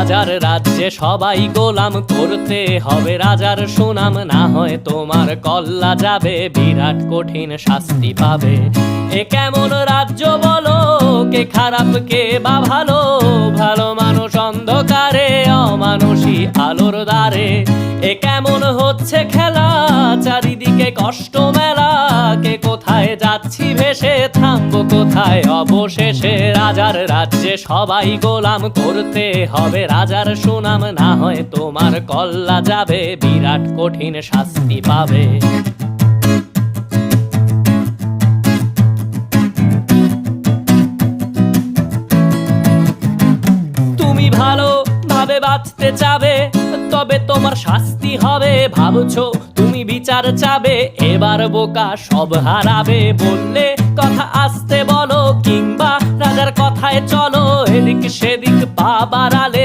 রাজার রাজ্যে সবাই গোলাম, করতে হবে রাজার সুনাম, না হয় তোমার কল্লা যাবে, বিরাট কঠিন শাস্তি পাবে। এ কেমন রাজ্য বলো, কে খারাপ কে বা ভালো, ভালো মানুষ অন্ধকারে, অমানুষী আলোর দ্বারে। এ কেমন হচ্ছে খেলা, চারিদিকে কষ্ট মেলা, কে কোথায় যাচ্ছি ভেসে, থামবো কোথায় অবশেষে। রাজার রাজ্যে সবাই গোলাম, করতে হবে রাজার সুনাম, না হয় তোমার কল্লা যাবে, বিরাট কঠিন শাস্তি পাবে। তুমি ভালো ভাবে বাঁচতে চাবে, তবে তোমার শাস্তি হবে। ভাবছো তুমি বিচার চাবে, এবার বোকা সব হারাবে। বললে কথা আসতে বলো, কিংবা রাজার কথায় চলো, এদিক সেদিক পা বাড়ালে